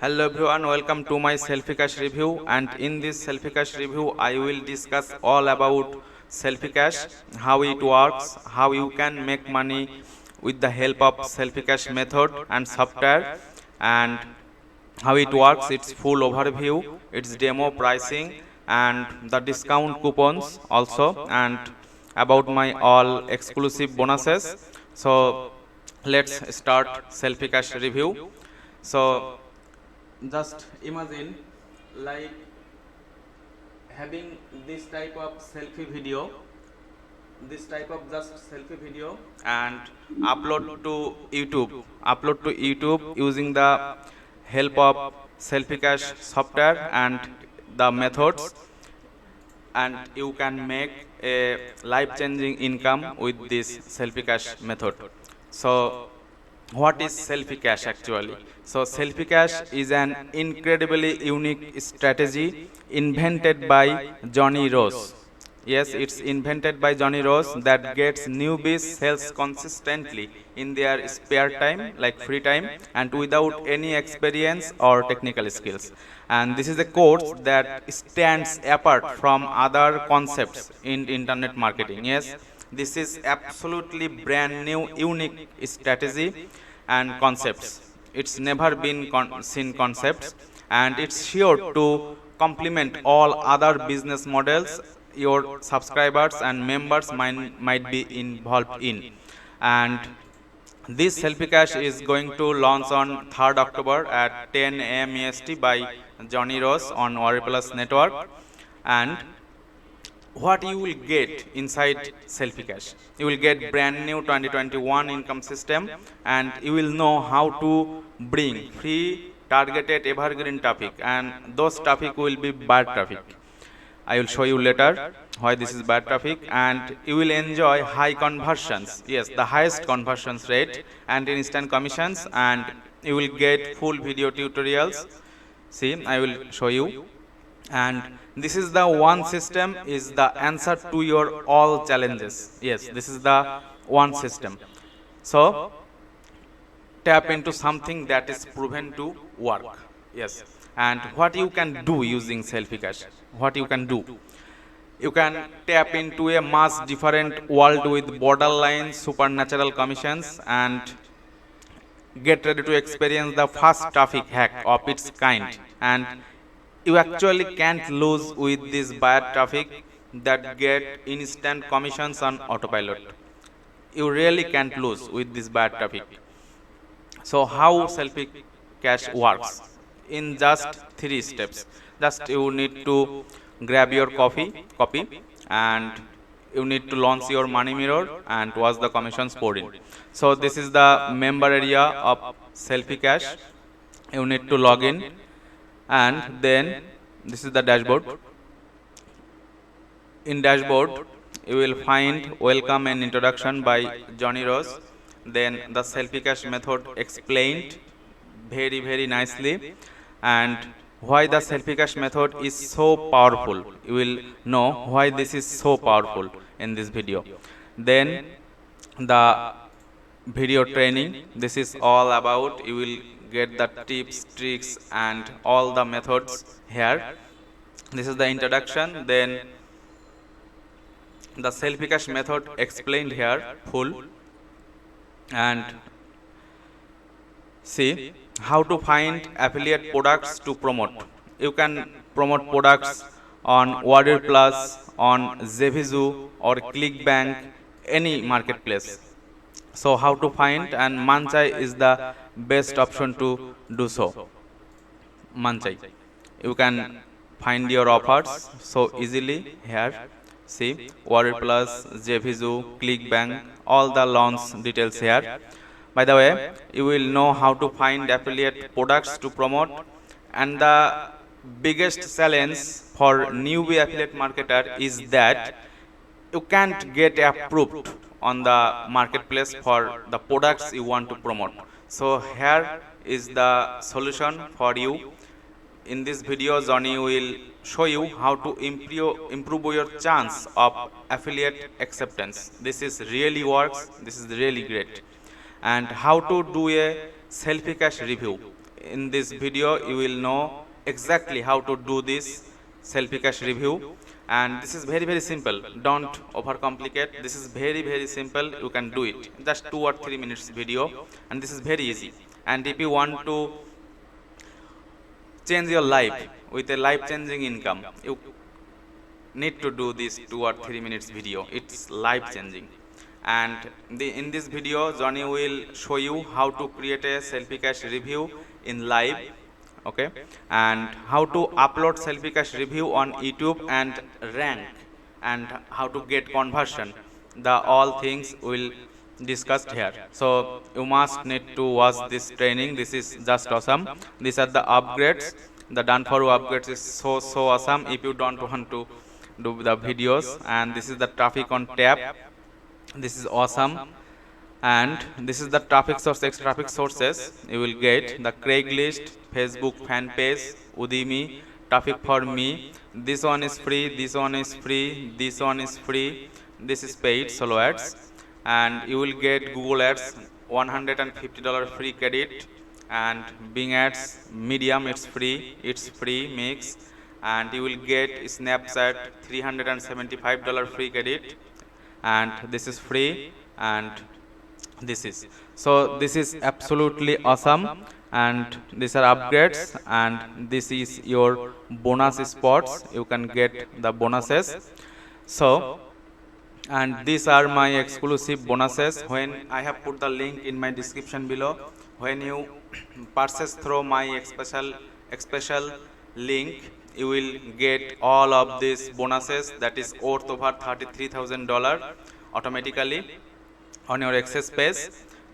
Hello everyone, welcome to my Selfie Cash review, and in this Selfie Cash review I will discuss all about Selfie Cash, how it works, how you can make money with the help of Selfie Cash method and software, and how it works, its full overview, its demo pricing and the discount coupons also, and about my all exclusive bonuses. So let's start Selfie Cash review. So just imagine like having this type of selfie video, just selfie video, and upload to YouTube using the help of Selfie Cash software and the methods, and you can make a life changing income with this Selfie Cash method. So what is Selfie Cash actually? So Selfie Cash is an incredibly unique strategy invented by Johnny Rose. Yes, it's invented by Johnny Rose that gets newbies sales consistently in their spare time, like free time, and without any experience or technical skills. And this is a course that stands apart from other concepts in internet marketing. Yes, this is absolutely brand new, unique strategy and concepts. It's never been seen concepts, and it's sure to complement all other business models your subscribers and members might be involved in. And this Selfie Cash is going to launch on 3rd October at 10 a.m. EST by Johnny Rose on Warrior Plus network. And what you will get inside Selfie Cash? You will get brand new 2021 income system, and you will know how to bring free targeted evergreen traffic, and those traffic will be bad traffic. I will show you later why this is bad traffic, and you will enjoy high conversions. Yes, the highest conversions rate and instant commissions, and you will get full video tutorials. See, I will show you. And this is the one system is the answer to your all challenges. Yes, this is the one system. So tap into something that is proven to work. Yes, and what you can do using Selfie Cash? What you can do? You can tap into a much different world with borderline supernatural commissions, and get ready to experience the first traffic hack of its kind. And you actually can't lose with this bad traffic that get instant commissions on autopilot. You really can't lose with this bad traffic. So how Selfie Cash works? In just 3 steps. Just you need to grab your copy, and you need to launch your money mirror and watch the commissions poured in. So this is the member area of Selfie Cash. You need to log in, and then this is the dashboard. In dashboard you will find welcome and introduction by Johnny Rose, then the Selfie Cash method explained very nicely, and why the Selfie Cash method is so powerful. You will know why this is so powerful in this video. Then the video training, this is all about, you will get the tips, tricks and all the methods here. This is the introduction, then the Selfie Cash method explained here full, and see how to find affiliate products to promote. You can promote products on Warrior Plus, on Zevizu or ClickBank, any marketplace. So how to find, and Manchai is the best option to do so. Manchai, you can find your offers so easily here. See, Warrior Plus, Zevizu, ClickBank, all the launch details here. By the way, you will know how to find affiliate products to promote, and the biggest challenge for newbie affiliate marketer is that you can't get approved on the marketplace for the products you want to promote. So here is the solution for you. In this video, Johnny will show you how to improve your chance of affiliate acceptance. This is really works. This is really great. And how to do a Selfie Cash review. in this video you will know exactly how to do this selfie cache review, and this is very simple. Don't overcomplicate. This is very simple. You can do it just 2 or 3 minutes video, and this is very easy. And if you want to change your life with a life changing income, you need to do this 2 or 3 minutes video. It's life changing. And in this video Johnny will show you how to create a selfie cache review in live, okay, and how to upload selfie cache review on YouTube and rank, and how to get conversion. The all things will discussed here. So you must need to watch this training. This is just awesome. These are the upgrades. The done for you upgrades is so awesome if you don't want to do the videos. And this is the traffic on tab. This is awesome. And this is the traffic sources you will get: the Craigslist, Facebook fan page, Udemy, traffic for me. This one is free, this one is free, this one is free. This is paid solo ads. And you will get Google ads $150 free credit, and Bing ads medium, it's free mix. And you will get Snapchat $375 free credit, and this is free. And this is absolutely awesome. And these are upgrades, and this is your bonus spots. You can get the bonuses. So, and these are my exclusive bonuses. When I have put the link in my description below, when you purchase through my special link, you will get all of these bonuses that is worth over $33,000 automatically on your access page.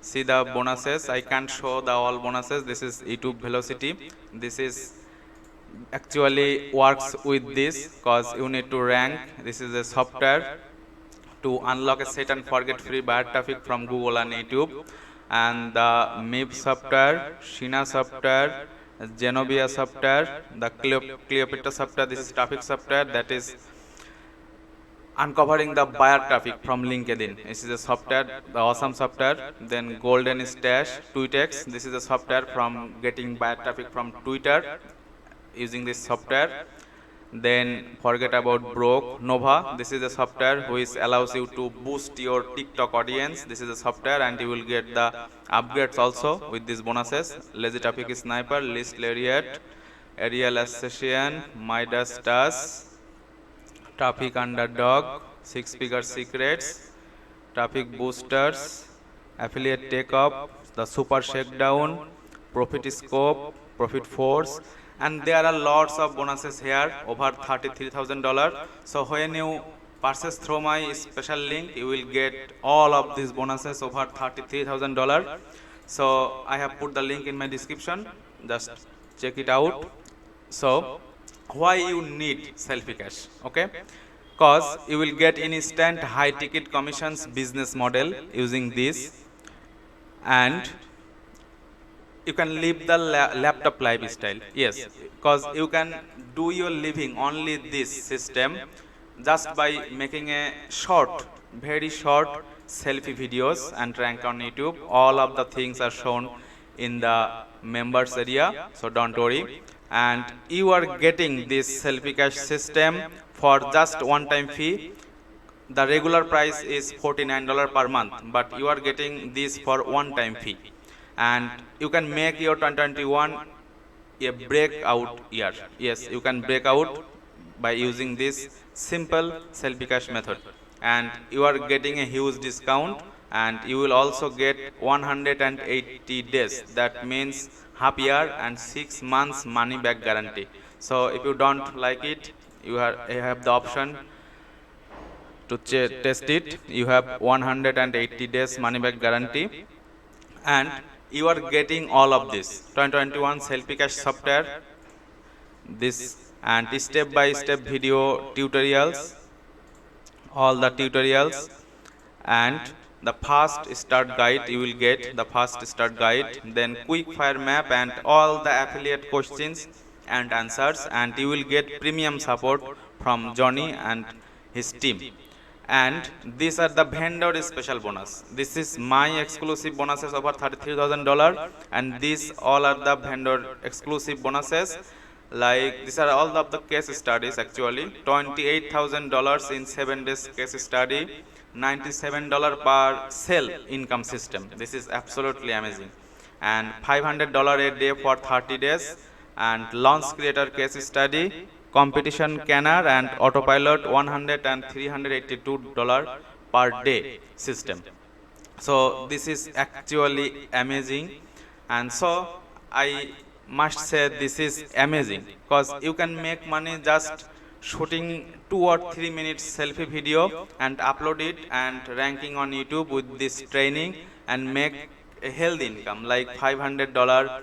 See the bonuses. I can't show the all bonuses. This is YouTube Velocity. This is actually works with this because you need to rank. This is a software to unlock a set and forget free buyer traffic from Google and YouTube. And the MIP software, Shina software, Genovia software, the Cleopatra software. This is traffic software that is uncovering the buyer traffic from LinkedIn. This is a software, the awesome software. Then Golden Stash, TweetX. This is a software from getting buyer traffic from Twitter using this software. Then forget about Broke Nova. This is a software which allows you to boost your TikTok audience. This is a software, and you will get the upgrades also with these bonuses: Lazy Traffic Sniper, List Lariat, Aerial Assassin, Midas Touch, Traffic Underdog, 6-figure secrets, Traffic Boosters, Affiliate Takeoff, the Super Shakedown, Profit Scope, Profit Force. And there are lots of bonuses here, over $33,000. So when you purchase through my special link, you will get all of these bonuses over $33,000. So I have put the link in my description. Just check it out. So why you need selfie cache? Okay, because you will get instant high ticket commissions business model using this, and you can live the laptop lifestyle. Yes, because you can do your living only this system just by making a very short selfie videos and rank on YouTube. All of the things are shown in the members area, so don't worry. And you are getting this selfie cache system for just one-time fee. The regular price is $49 per month, but you are getting this for one-time fee. And you can make your 2021 a breakout year. Yes, you can break out by using this simple selfie cache method, and you are getting a huge discount. And you will also get 180 days, that means half year, and 6 months money back guarantee. So if you don't like it, you have the option to test it. You have 180 days money back guarantee, and you are getting all of this 2021 selfie cache software, this, and step by step video tutorials, all the tutorials, and the fast start guide. You will get the fast start guide, then quick fire map, and all the affiliate questions and answers. And you will get premium support from Johnny and his team. and these are the vendor special bonus. This is my exclusive bonuses over $33,000, and these all are the vendor exclusive bonuses. Like these are all of the case studies actually. $28,000 in 7 days case study, $97 per sale income system. This is absolutely amazing. And $500 a day for 30 days, and launch creator case study, competition canner, and autopilot $100 and $382 per day system. So this is actually amazing, and so I must say this is amazing because you can make money just shooting 2 or 3 minutes selfie video and upload it and ranking on YouTube with this training, and make a healthy income like $500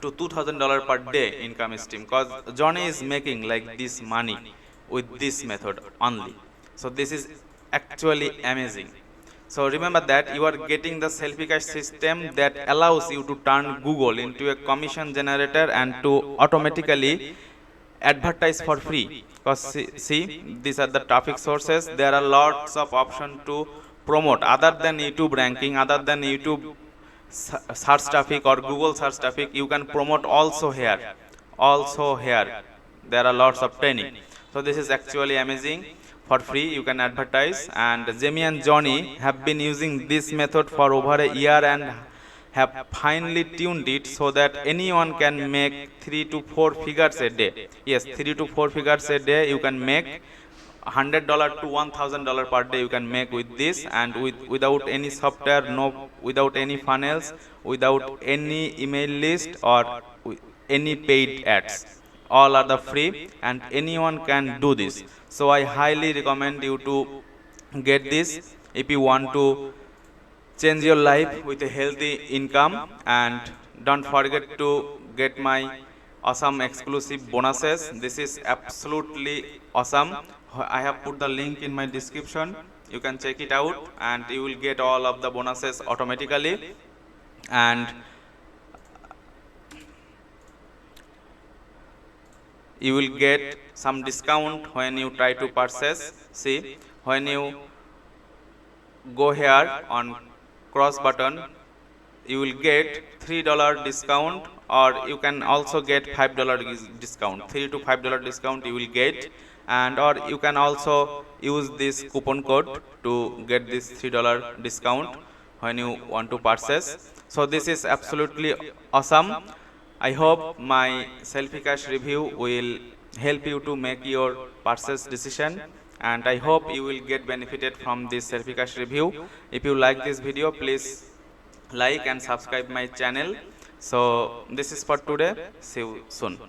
to $2,000 per day income stream, because Johnny is making like this money with this method only. So this is actually amazing. So remember that you are getting the Selfie Cash system that allows you to turn Google into a commission generator and to automatically advertise for free. Because see, these are the traffic sources. There are lots of options to promote other than YouTube ranking, other than YouTube search traffic or Google search traffic. You can promote also here. There are lots of training. So this is actually amazing. For free you can advertise, and Jamie and Johnny have been using this method for over a year and have finally tuned it so that anyone can make 3 to 4 figures a day. Yes, 3 to 4 figures a day you can make. $100 to $1,000 per day you can make with this, and without any software, without any funnels, without any email list or any paid ads. All are the free, and anyone can do this. So I highly recommend you to get this if you want to change your life with a healthy income. And don't forget to get my awesome exclusive bonuses. This is absolutely awesome. I have put the link in my description. You can check it out, and you will get all of the bonuses automatically. And you will get some discount when you try to purchase. See, when you go here on cross button, you will get $3 discount, or you can also get $5 discount. $3 to $5 discount you will get, and or you can also use this coupon code to get this $3 discount when you want to purchase. So this is absolutely awesome. I hope my Selfie Cash review will help you to make your purchase decision, and I hope you will get benefited from this Selfie Cash review. If you like this video, please like and subscribe my channel. So this is for today. See you soon.